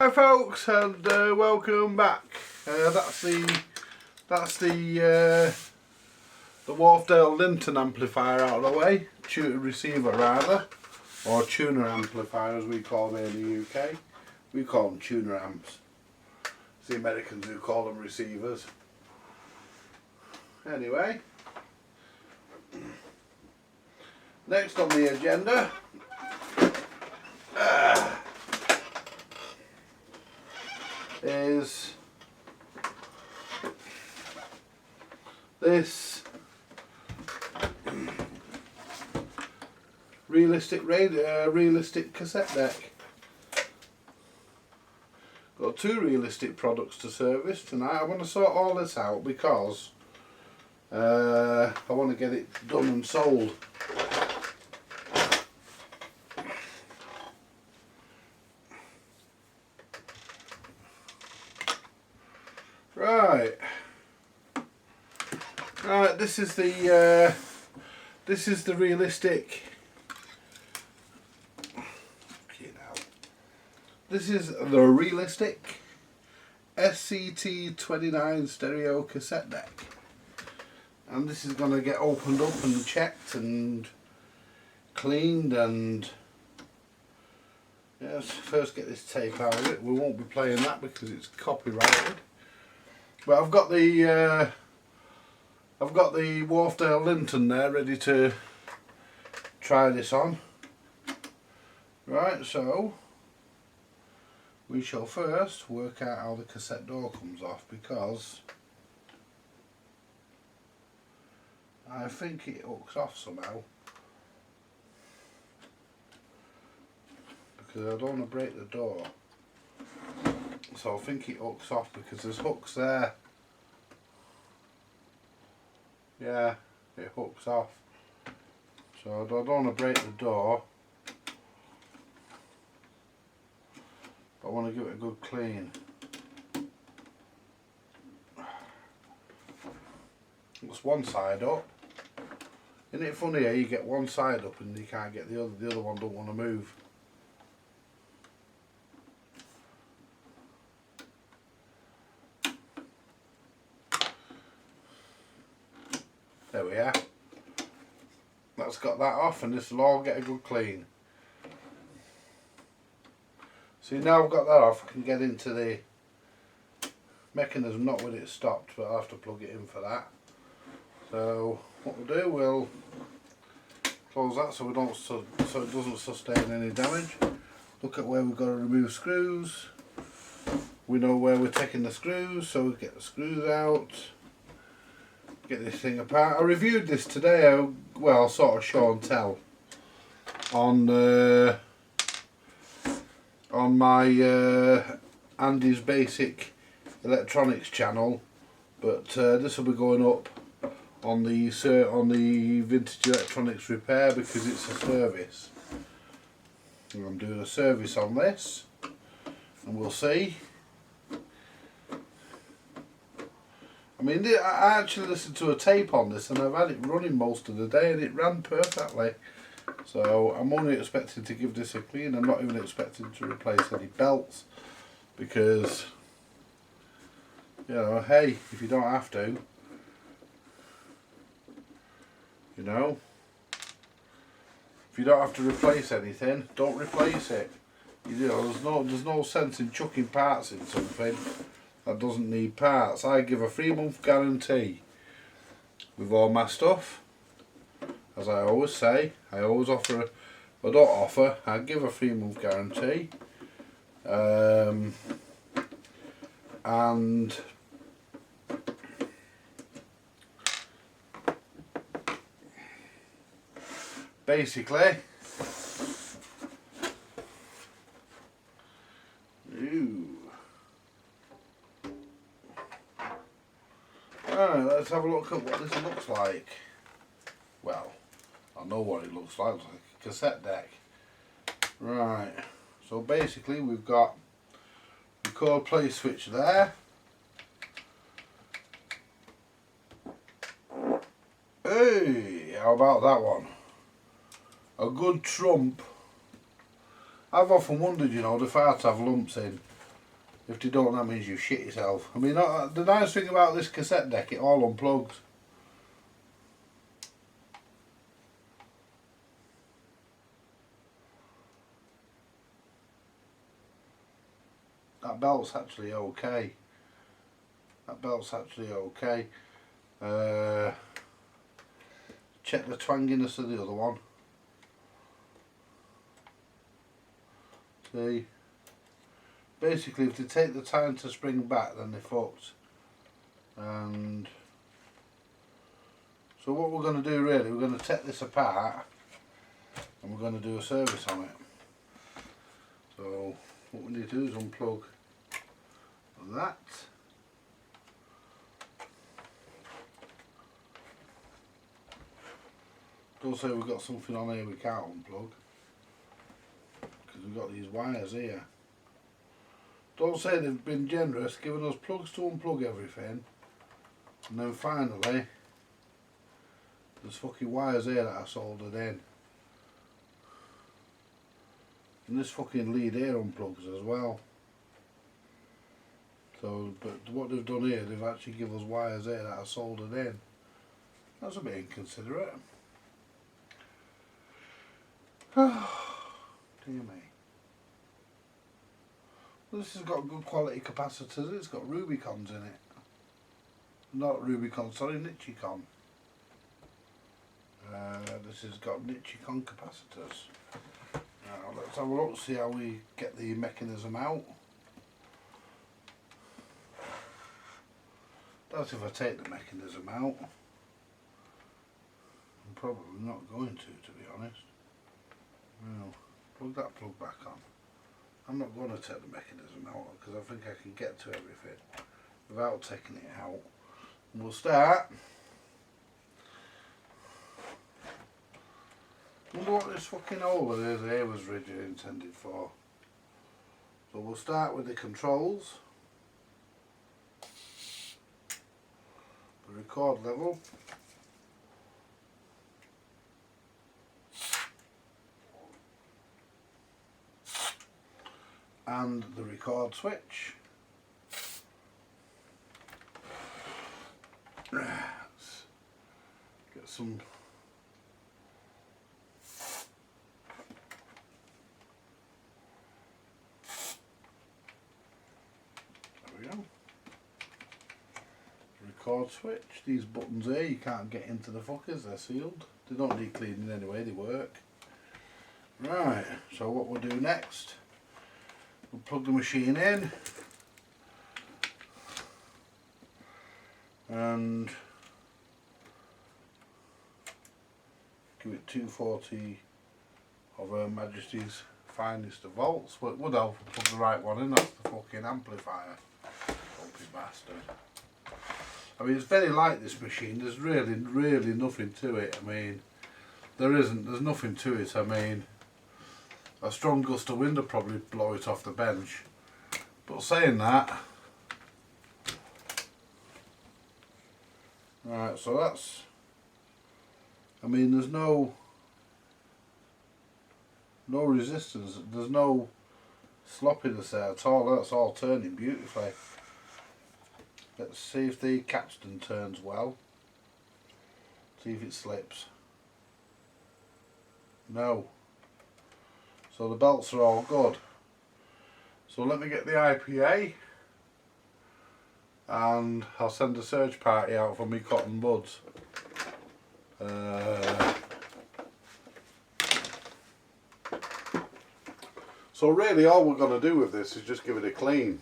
Hi folks, and welcome back. That's the Wharfdale Linton amplifier out of the way, receiver rather, or tuner amplifier as we call them in the UK. We call them tuner amps. It's the Americans who call them receivers. Anyway, next on the agenda. Is this realistic cassette deck. Got two realistic products to service tonight. I want to sort all this out because I want to get it done and sold. Right, this is the realistic. This is the realistic SCT-29 stereo cassette deck, and this is going to get opened up and checked and cleaned, and let's first get this tape out of it. We won't be playing that because it's copyrighted. But I've got the Wharfdale Linton there ready to try this on. Right, so we shall first work out how the cassette door comes off, because I think it hooks off somehow. Because I don't want to break the door. So I think it hooks off because there's hooks there. Yeah, it hooks off. So I don't want to break the door. But I want to give it a good clean. It's one side up. Isn't it funny how you get one side up and you can't get the other one don't want to move. There we are. That's got that off, and this will all get a good clean. See, now I've got that off, I can get into the mechanism, not when it stopped, but I'll have to plug it in for that. So what we'll do, we'll close that so it doesn't sustain any damage. Look at where we've got to remove screws. We know where we're taking the screws, so we get the screws out. Get this thing apart. I reviewed this today, well, sort of show and tell on my Andy's Basic Electronics channel, but this will be going up on the Vintage Electronics Repair because it's a service. And I'm doing a service on this, and we'll see. I mean, I actually listened to a tape on this and I've had it running most of the day and it ran perfectly. So I'm only expecting to give this a clean. I'm not even expecting to replace any belts because, you know, hey, if you don't have to, you know, if you don't have to replace anything, don't replace it. You know, there's no sense in chucking parts in something that doesn't need parts. I give a 3-month guarantee with all my stuff. As I always say, I always offer, I don't offer, I give a 3-month guarantee. And basically, Alright, let's have a look at what this looks like. Well, I know what it looks like a cassette deck. Right, so basically we've got record play switch there. Hey, how about that one? A good trump. I've often wondered, you know, the farts have lumps in. If they don't, that means you shit yourself. I mean, the nice thing about this cassette deck, it all unplugs. That belt's actually okay. That belt's actually okay. Check the twanginess of the other one. See? Basically, if they take the time to spring back, then they're fucked. And so what we're going to do really, we're going to take this apart and we're going to do a service on it. So what we need to do is unplug that. Don't say we've got something on here we can't unplug, because we've got these wires here. Don't say they've been generous, giving us plugs to unplug everything, and then finally there's fucking wires here that are soldered in. And this fucking lead here unplugs as well. So, but what they've done here, they've actually given us wires here that are soldered in. That's a bit inconsiderate. Dear me. Well, this has got good quality capacitors. It's got Rubicons in it. Not Rubicon, sorry, Nichicon. This has got Nichicon capacitors. Now let's have a look, see how we get the mechanism out. That's if I take the mechanism out. I'm probably not going to be honest. Well, plug that plug back on. I'm not going to take the mechanism out because I think I can get to everything without taking it out. And we'll start. I wonder what this fucking hole that is here was originally intended for. So we'll start with the controls. The record level. And the record switch. Let's get some record switch. These buttons here, you can't get into the fuckers, they're sealed. They don't need cleaning anyway, they work. Right, so what we'll do next, we'll plug the machine in and give it 240 of Her Majesty's finest of volts. But it would help if we plug the right one in, that's the fucking amplifier. Fucking bastard. I mean, it's very light, this machine. There's really nothing to it. I mean, there's nothing to it. I mean, a strong gust of wind would probably blow it off the bench. But saying that, right, so that's, I mean, there's no resistance, there's no sloppiness there at all. That's all turning beautifully. Let's see if the capstan turns well. See if it slips. No. So the belts are all good. So let me get the IPA and I'll send a search party out for me cotton buds. So really all we're going to do with this is just give it a clean.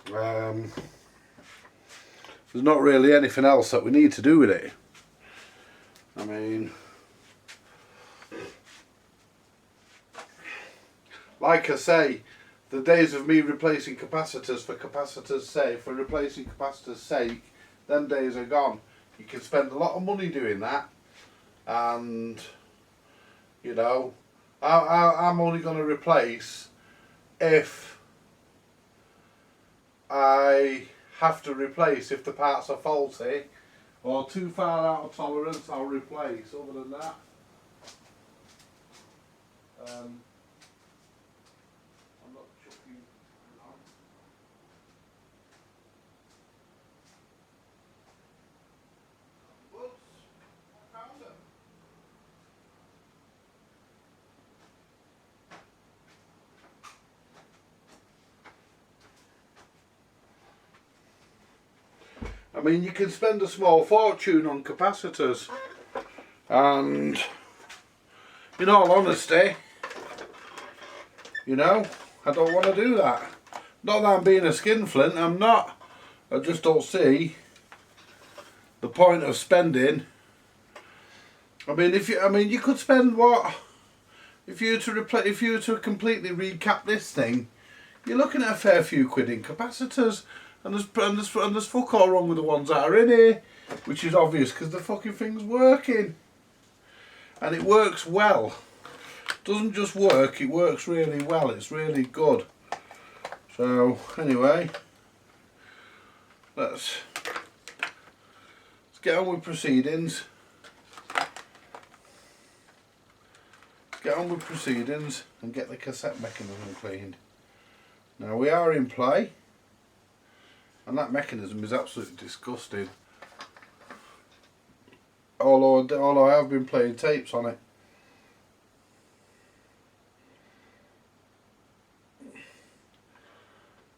There's not really anything else that we need to do with it. I mean, like I say, the days of me replacing capacitors for capacitors' sake, for replacing capacitors' sake, them days are gone. You can spend a lot of money doing that, and you know, I'm only going to replace if I have to replace if the parts are faulty or too far out of tolerance. I'll replace. Other than that, I'm not chucking mean, you can spend a small fortune on capacitors, and in all honesty, you know, I don't want to do that. Not that I'm being a skinflint, I'm not. I just don't see the point of spending. I mean, you could spend what? If you were to completely recap this thing, you're looking at a fair few quid in capacitors, and there's fuck all wrong with the ones that are in here, which is obvious because the fucking thing's working, and it works well. It doesn't just work; it works really well. It's really good. So anyway, let's get on with proceedings. Get on with proceedings and get the cassette mechanism cleaned. Now we are in play, and that mechanism is absolutely disgusting. Although I have been playing tapes on it.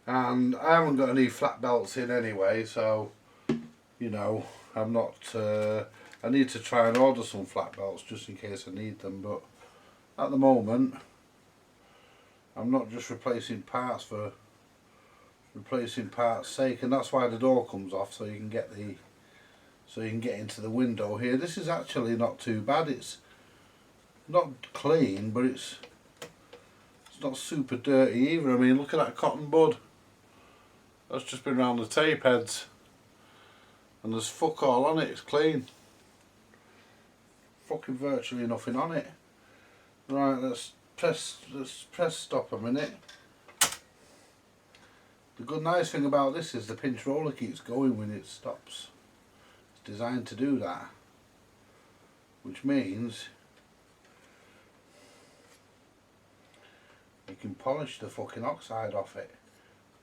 And I haven't got any flat belts in anyway, so you know, I'm not. I need to try and order some flat belts just in case I need them, but at the moment I'm not just replacing parts for replacing parts' sake, and that's why the door comes off, so you can get into the window here. This is actually not too bad. It's not clean, but it's not super dirty either. I mean, look at that cotton bud. That's just been around the tape heads, and there's fuck all on it. It's clean. Fucking virtually nothing on it. Right, let's press stop a minute. The good nice thing about this is the pinch roller keeps going when it stops. It's designed to do that, which means you can polish the fucking oxide off it.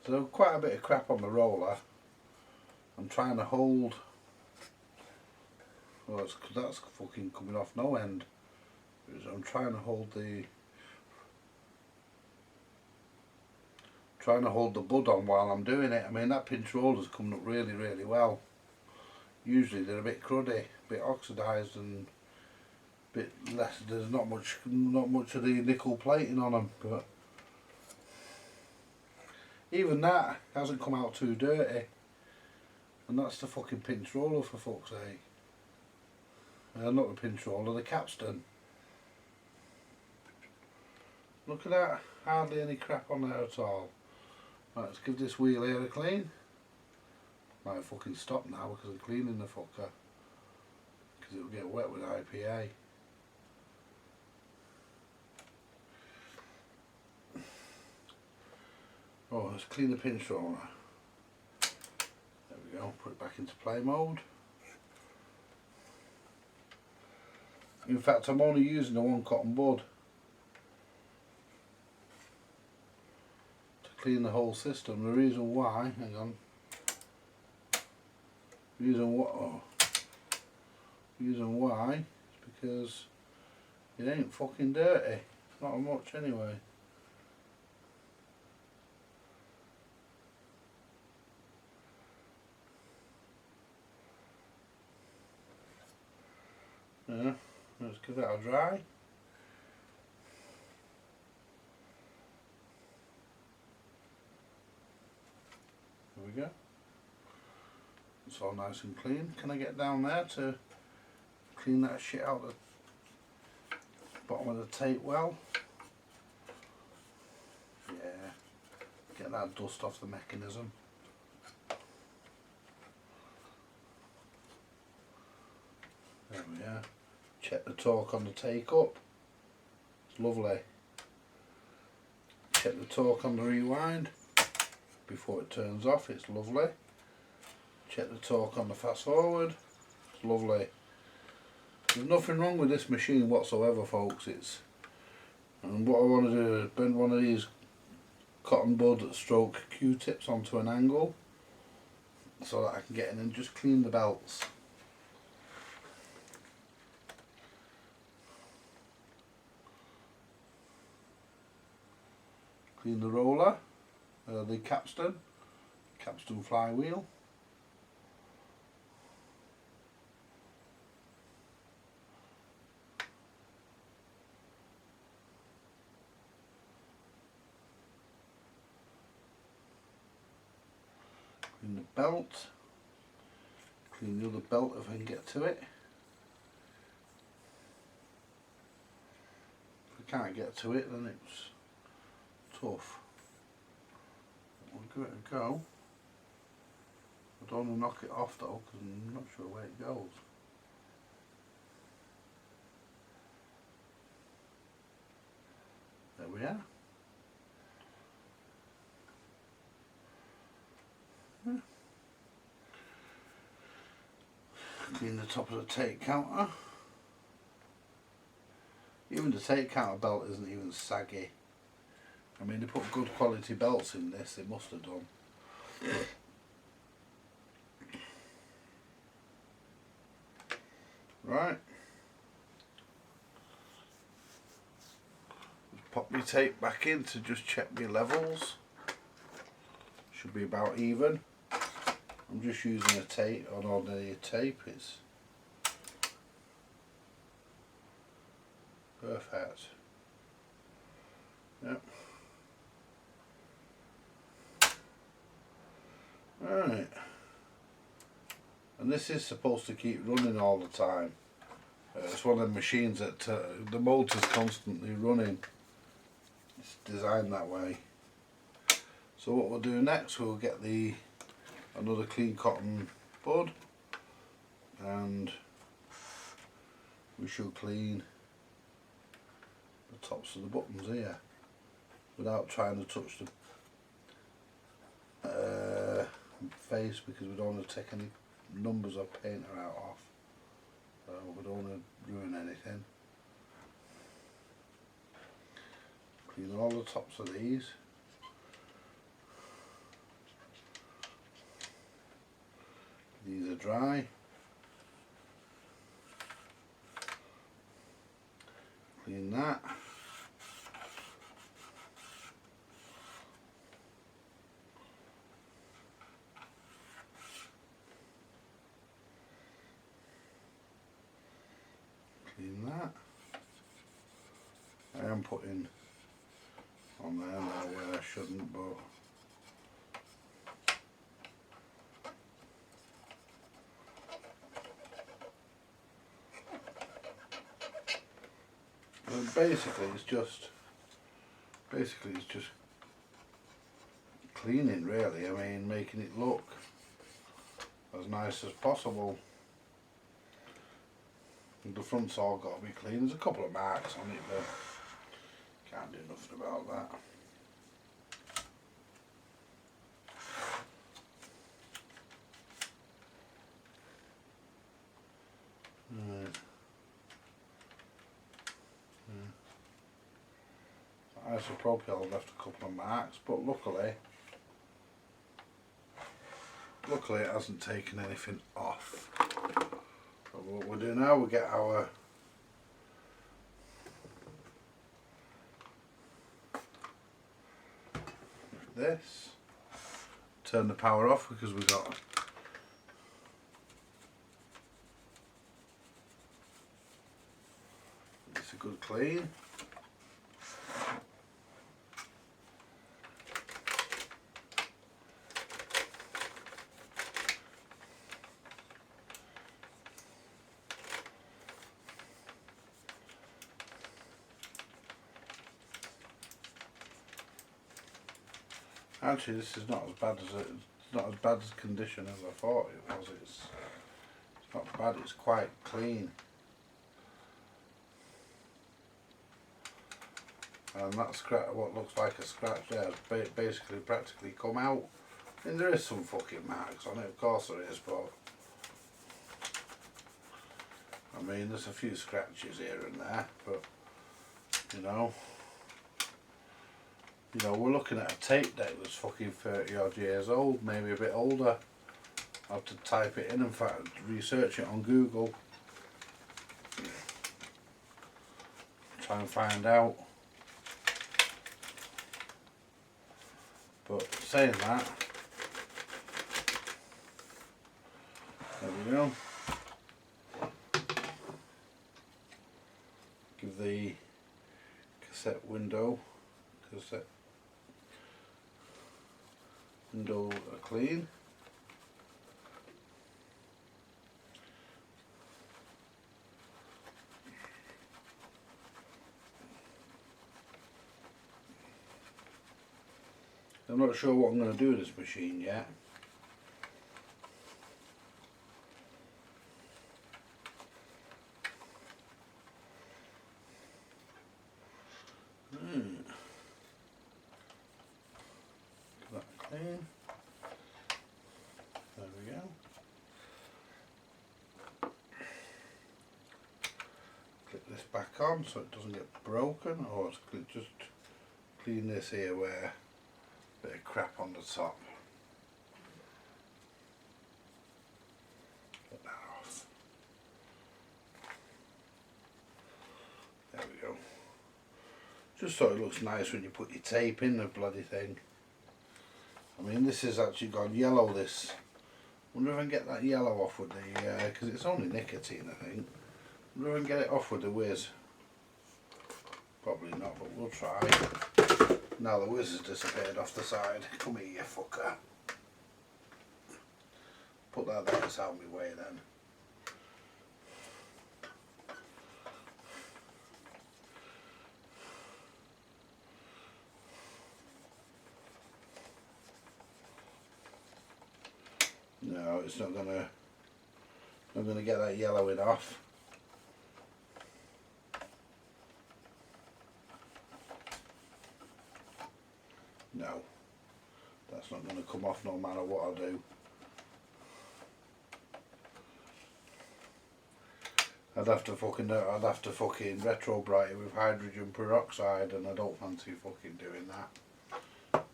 So quite a bit of crap on the roller. I'm trying to hold. Well, that's fucking coming off no end. I'm trying to hold the bud on while I'm doing it. I mean, that pinch roller's coming up really, really well. Usually they're a bit cruddy, a bit oxidised, and a bit less. There's not much of the nickel plating on them, but even that hasn't come out too dirty. And that's the fucking pinch roller, for fuck's sake. Not the pinch roller, the capstan. Look at that, hardly any crap on there at all. Right, let's give this wheel here a clean. Might fucking stop now because I'm cleaning the fucker, because it'll get wet with IPA. Oh, let's clean the pinch roller. There we go, put it back into play mode. In fact, I'm only using the one cotton bud to clean the whole system. The reason why, hang on, reason why is because it ain't fucking dirty. Not much anyway. Yeah, let's give that a dry. There we go. It's all nice and clean. Can I get down there to clean that shit out the bottom of the tape well? Yeah. Get that dust off the mechanism. There we are. Check the torque on the take up. It's lovely. Check the torque on the rewind before it turns off. It's lovely. Check the torque on the fast forward. It's lovely. There's nothing wrong with this machine whatsoever, folks. And what I want to do is bend one of these cotton bud stroke Q-tips onto an angle so that I can get in and just clean the belts. Clean the roller, the capstan flywheel. Clean the belt. Clean the other belt if I can get to it. If I can't get to it, then it's tough. I'll give it a go. I don't want to knock it off though, because I'm not sure where it goes. There we are. Clean the top of the tape counter. Even the tape counter belt isn't even saggy. I mean, they put good quality belts in this, they must have done. Right. Just pop my tape back in to just check my levels. Should be about even. I'm just using a tape, an ordinary tape. It's perfect. Yep. Right. And this is supposed to keep running all the time. It's one of the machines that the motor's constantly running. It's designed that way. So what we'll do next, we'll get another clean cotton bud, and we should clean the tops of the buttons here without trying to touch the face, because we don't want to take any numbers or paint out off. So we don't want to ruin anything. Clean all the tops of these. These are dry. Clean that. Clean that. I am putting on there now where I shouldn't, but basically it's just cleaning, really. I mean, making it look as nice as possible. The front's all got to be clean. There's a couple of marks on it, but can't do nothing about that. Right. Isopropyl left a couple of marks, but luckily it hasn't taken anything off. So what we'll do now, we'll get our this, turn the power off because we've got it's a good clean. Actually, this is not as bad as it's not as bad as condition as I thought it was. It's not bad. It's quite clean, and that scratch, what looks like a scratch there, has basically practically come out. I mean, there is some fucking marks on it, of course there is, but I mean, there's a few scratches here and there, but you know, we're looking at a tape deck that's fucking 30 odd years old, maybe a bit older. I'll have to type it in and research it on Google. Try and find out. But saying that, there we go. Give the cassette window a clean. I'm not sure what I'm going to do with this machine yet. Get that clean. There we go. Clip this back on so it doesn't get broken, or just clean this here where a bit of crap on the top. Get that off. There we go. Just so it looks nice when you put your tape in the bloody thing. I mean, this has actually gone yellow, this. Wonder if I can get that yellow off with the, because it's only nicotine, I think. Wonder if I can get it off with the whiz. Probably not, but we'll try. Now the whiz has disappeared off the side. Come here, you fucker. Put that there, it's out of my way then. No, it's not gonna get that yellowing off. No, that's not gonna come off no matter what I do. I'd have to fucking retro bright it with hydrogen peroxide, and I don't fancy fucking doing that.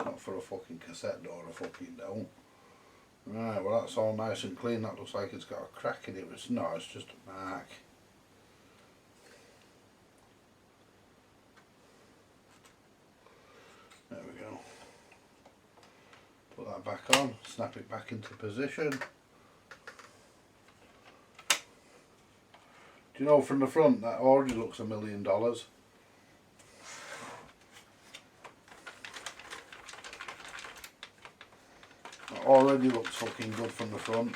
Not for a fucking cassette door, I fucking don't. Right, well that's all nice and clean. That looks like it's got a crack in it. It's not, it's just a mark. There we go. Put that back on, snap it back into position. Do you know, from the front that already looks $1 million. It already looks fucking good from the front.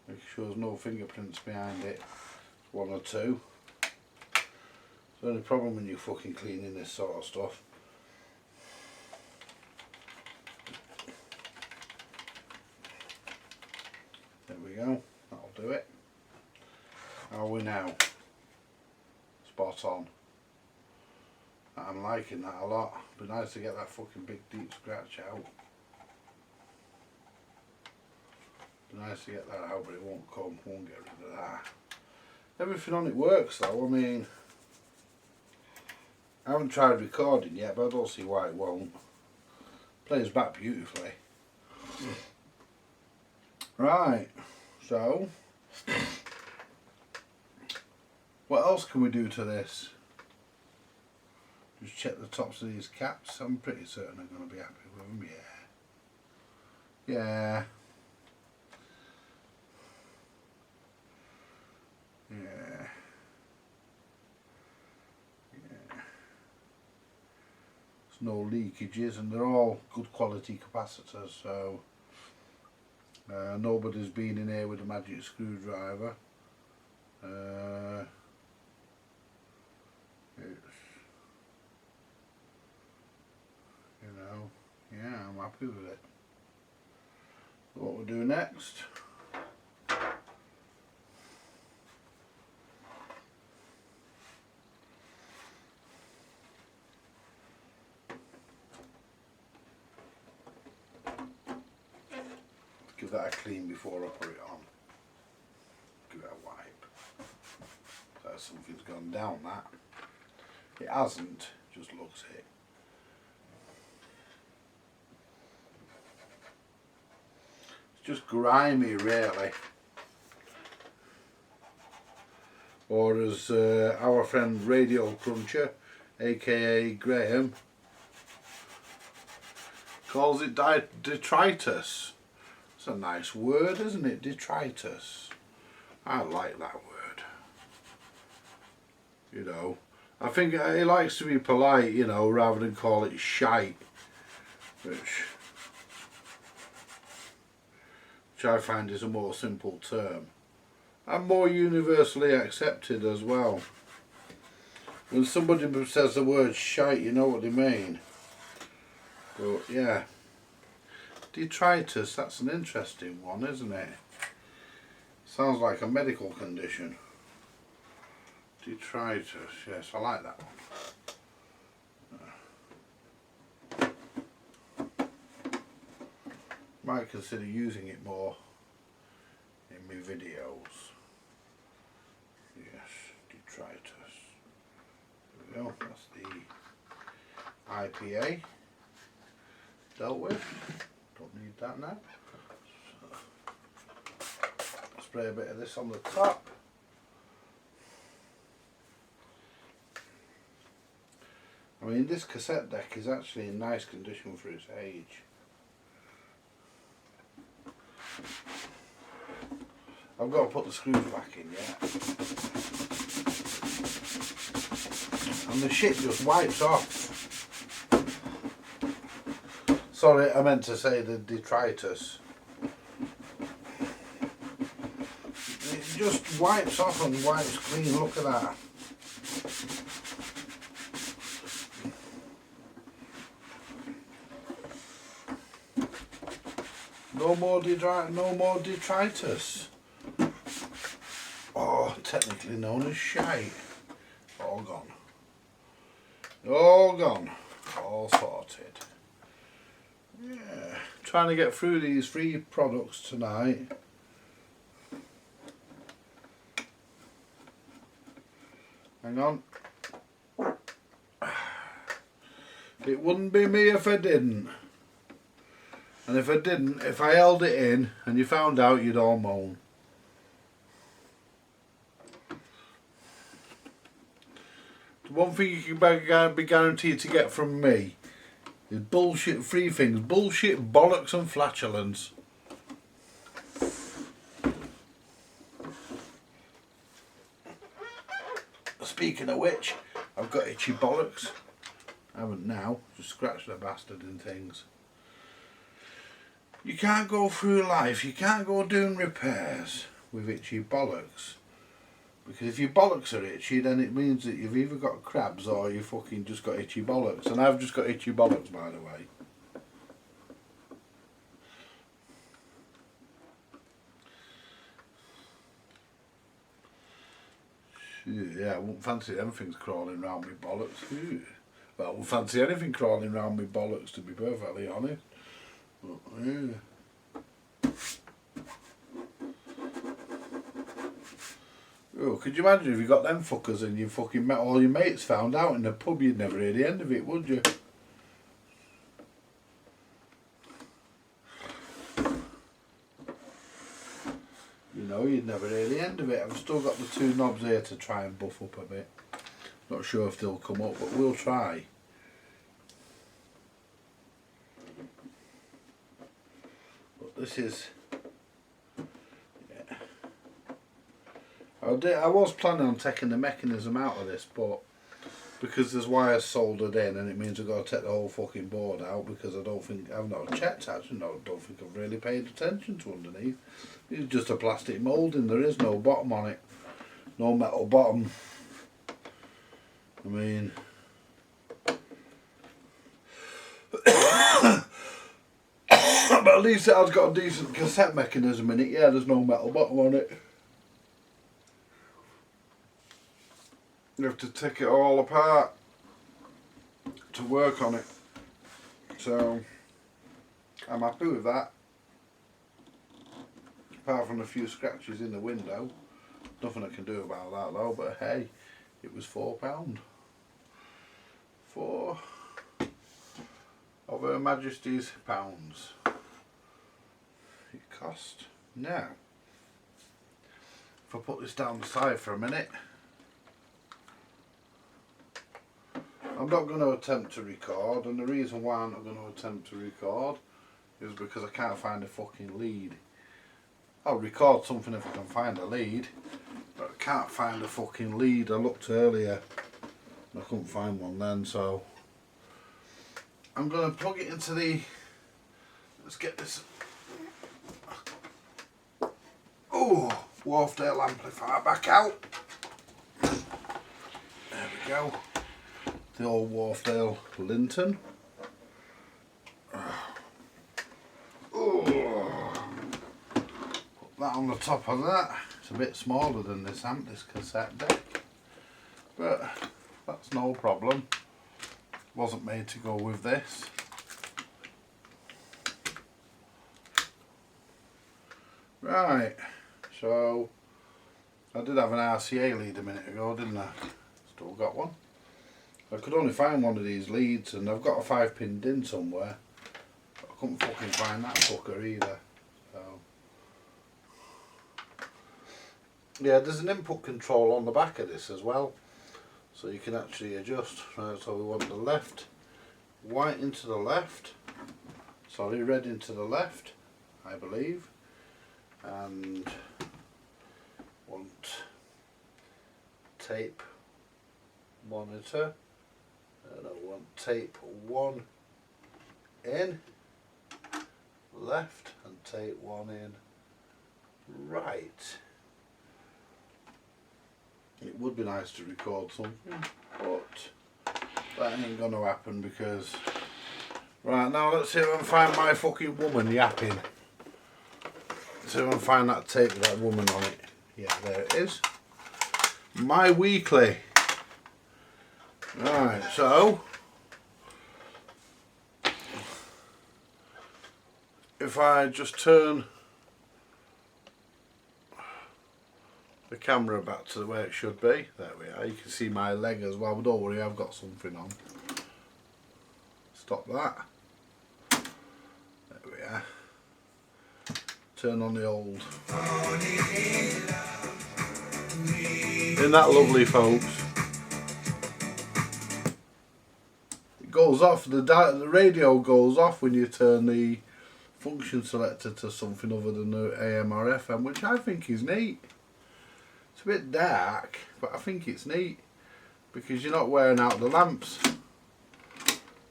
Make sure there's no fingerprints behind it. One or two. It's the only problem when you're fucking cleaning this sort of stuff. There we go. That'll do it. How are we now? Spot on. I'm liking that a lot. Be nice to get that fucking big deep scratch out. Be nice to get that out, but it won't get rid of that. Everything on it works though. I mean, I haven't tried recording yet, but I don't see why it won't. Plays back beautifully. Right, so what else can we do to this? Just check the tops of these caps. I'm pretty certain I'm going to be happy with them. Yeah. There's no leakages, and they're all good quality capacitors, so nobody's been in here with a magic screwdriver. It's, you know, yeah, I'm happy with it. So what we'll do next, give that a clean before I put it on. Give it a wipe. So something's gone down that. It hasn't, just looks it. It's just grimy really. Or as our friend Radio Cruncher, aka Graham, calls it detritus. It's a nice word, isn't it? Detritus. I like that word. You know, I think he likes to be polite, you know, rather than call it shite, which I find is a more simple term and more universally accepted as well. when somebody says the word shite, you know what they mean. But yeah, detritus, that's an interesting one, isn't it? Sounds like a medical condition. Detritus, yes, I like that one. Might consider using it more in my videos. Yes, detritus. There we go, that's the IPA dealt with. Don't need that now. So, spray a bit of this on the top. I mean, this cassette deck is actually in nice condition for its age. I've got to put the screws back in yet. And the shit just wipes off. Sorry, I meant to say the detritus. It just wipes off and wipes clean, look at that. No more detritus. Oh, technically known as shite. All gone. All gone. All sorted. Yeah. Trying to get through these 3 products tonight. Hang on. It wouldn't be me if I didn't. And if I didn't, if I held it in and you found out, you'd all moan. The one thing you can be guaranteed to get from me is bullshit, 3 things: bullshit, bollocks and flatulence. Speaking of which, I've got itchy bollocks. I haven't now, just scratched the bastard and things. You can't go through life, you can't go doing repairs with itchy bollocks. Because if your bollocks are itchy, then it means that you've either got crabs or you fucking just got itchy bollocks. And I've just got itchy bollocks, by the way. Yeah, I wouldn't fancy anything's crawling around my bollocks. Well, I wouldn't fancy anything crawling around my bollocks, to be perfectly honest. But, yeah. Oh, could you imagine if you got them fuckers and you fucking met all your mates found out in the pub? You'd never hear the end of it, would you? You know, you'd never hear the end of it. I've still got the 2 knobs here to try and buff up a bit. Not sure if they'll come up, but we'll try. But this is... yeah. I was planning on taking the mechanism out of this, but because there's wires soldered in, and it means I've got to take the whole fucking board out, because I don't think I've not checked actually. No, I don't think I've really paid attention to underneath. It's just a plastic moulding. There is no bottom on it, no metal bottom. I mean, but at least it has got a decent cassette mechanism in it. Yeah, there's no metal bottom on it. You have to take it all apart to work on it. So I'm happy with that. Apart from a few scratches in the window. Nothing I can do about that though, but hey, it was £4. 4 of Her Majesty's pounds it cost. Now, if I put this down the side for a minute, I'm not going to attempt to record, and the reason why I'm not going to attempt to record is because I can't find a fucking lead. I'll record something if I can find a lead, but I can't find a fucking lead. I looked earlier and I couldn't find one then, so I'm going to plug it into the... let's get this... oh, Wharfdale amplifier back out. There we go. The old Wharfdale Linton. Put that on the top of that. It's a bit smaller than this amp, this cassette deck, but that's no problem. Wasn't made to go with this. Right, so I did have an RCA lead a minute ago, didn't I? Still got one. I could only find one of these leads, and I've got a 5-pin DIN somewhere. I couldn't fucking find that fucker either. So yeah, there's an input control on the back of this as well, so you can actually adjust. Right, so we want the left, white into the left, sorry, red into the left, I believe, and want tape monitor, and I want tape 1 in left and tape 1 in right. It would be nice to record something, but that ain't gonna happen because right now let's see if I can find my fucking woman yapping. See if I can find that tape with that woman on it. Yeah, there it is. My Weekly. Right, so if I just turn the camera back to the way it should be, there we are, you can see my leg as well, but don't worry, I've got something on. Stop that. There we are. Turn on the old. Isn't that lovely, folks? It goes off, the radio goes off when you turn the function selector to something other than the AM or FM, which I think is neat. It's a bit dark, but I think it's neat because you're not wearing out the lamps.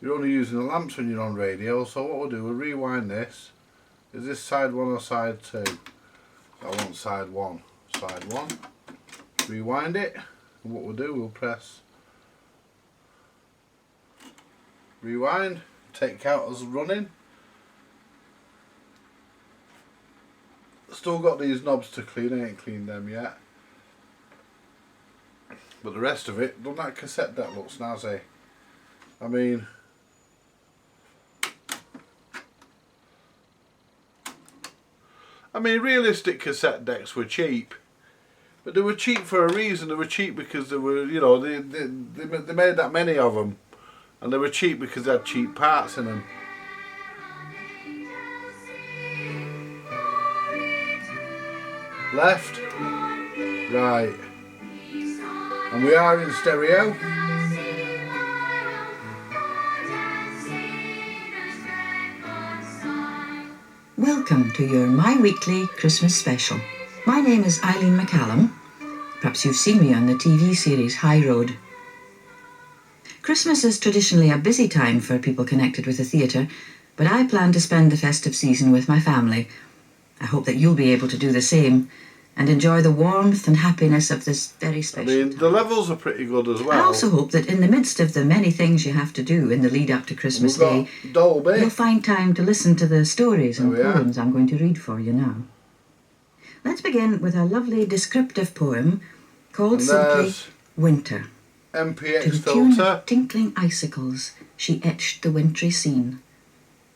You're only using the lamps when you're on radio. So what we'll do, we'll rewind this. Is this side 1 or side 2? I want side 1. Side 1. Rewind it. And what we'll do, we'll press rewind. Take out as running. Still got these knobs to clean. I ain't cleaned them yet. But the rest of it, doesn't that cassette deck look snazzy? I mean, realistic cassette decks were cheap, but they were cheap for a reason. They were cheap because they were, you know, they made that many of them, and they were cheap because they had cheap parts in them. Left, right, and we are in stereo. Welcome to your My Weekly Christmas special. My name is Eileen McCallum. Perhaps you've seen me on the TV series High Road. Christmas is traditionally a busy time for people connected with the theatre, but I plan to spend the festive season with my family. I hope that you'll be able to do the same and enjoy the warmth and happiness of this very special time. The levels are pretty good as well. I also hope that in the midst of the many things you have to do in the lead up to Christmas Day, you'll find time to listen to the stories and poems I'm going to read for you now. Let's begin with a lovely descriptive poem called simply Winter. MPX to the filter. tune of tinkling icicles, she etched the wintry scene,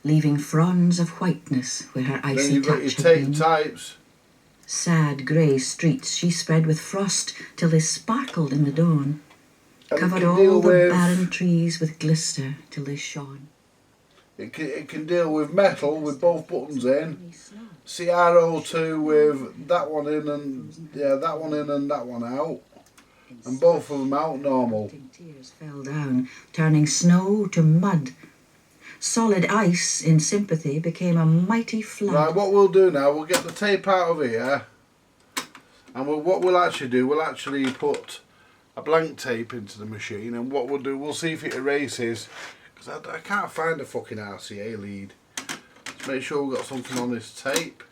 leaving fronds of whiteness where her icy touch had been. Types. Sad grey streets she spread with frost till they sparkled in the dawn, covered all the barren trees with glister till they shone. It can deal with metal with both buttons in, CRO2 with that one in and that one in and that one out, and both of them out normal. Tears fell down, turning snow to mud. Solid ice in sympathy became a mighty flood. Right, what we'll do now, we'll get the tape out of here, and what we'll actually do, we'll actually put a blank tape into the machine, and what we'll do, we'll see if it erases, because I can't find a fucking RCA lead. Let's make sure we've got something on this tape.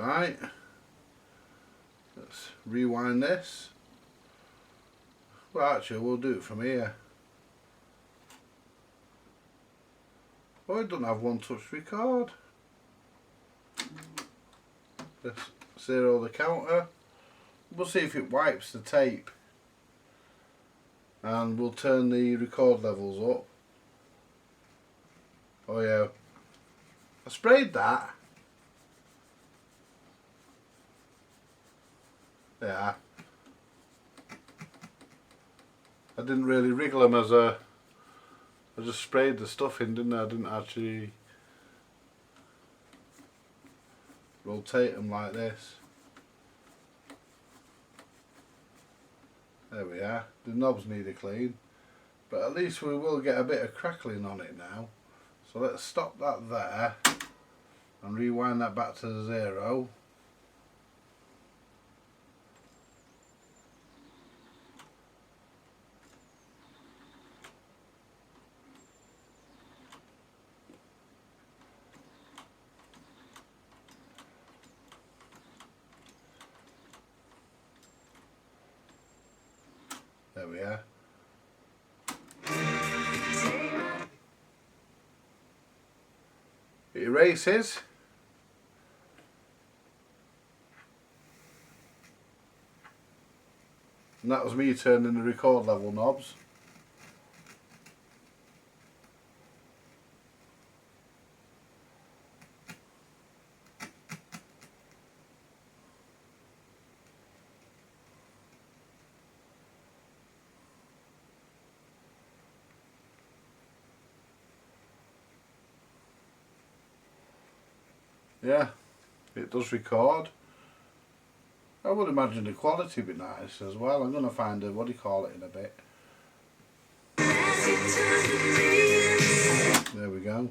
Right, let's rewind this. Well, actually we'll do it from here. Oh, it doesn't have one touch record. Let's zero the counter. We'll see if it wipes the tape. And we'll turn the record levels up. Oh yeah, I sprayed that. Yeah. I didn't really wriggle them I just sprayed the stuff in, didn't I? I didn't actually rotate them like this. There we are. The knobs need a clean, but at least we will get a bit of crackling on it now. So let's stop that there and rewind that back to 0. There we are. It erases. And that was me turning the record level knobs. Yeah, it does record. I would imagine the quality would be nice as well. I'm going to find a, what do you call it, in a bit. There we go.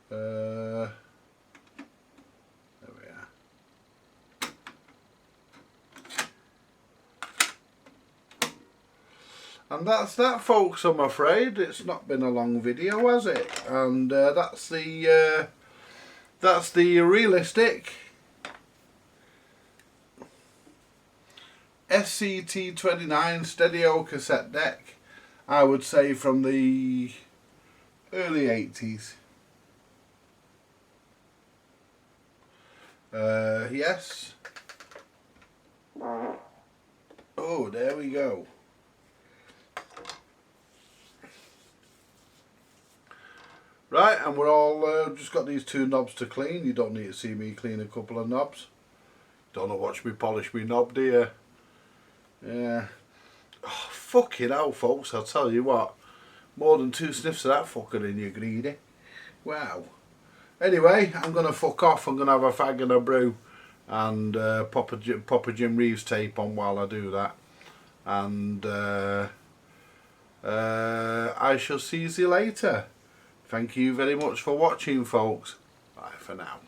There we are. And that's that, folks. I'm afraid it's not been a long video, has it? And that's the realistic SCT-29 stereo cassette deck. I would say from the early 80s. Yes. Oh, there we go. Right, and we're all just got these 2 knobs to clean. You don't need to see me clean a couple of knobs. Don't know watch me polish me knob, do you? Yeah. Oh, fucking hell, folks, I'll tell you what. More than 2 sniffs of that fucker in you, greedy. Wow. Anyway, I'm going to fuck off. I'm going to have a fag and a brew. And pop a Jim Reeves tape on while I do that. And I shall see you later. Thank you very much for watching, folks. Bye for now.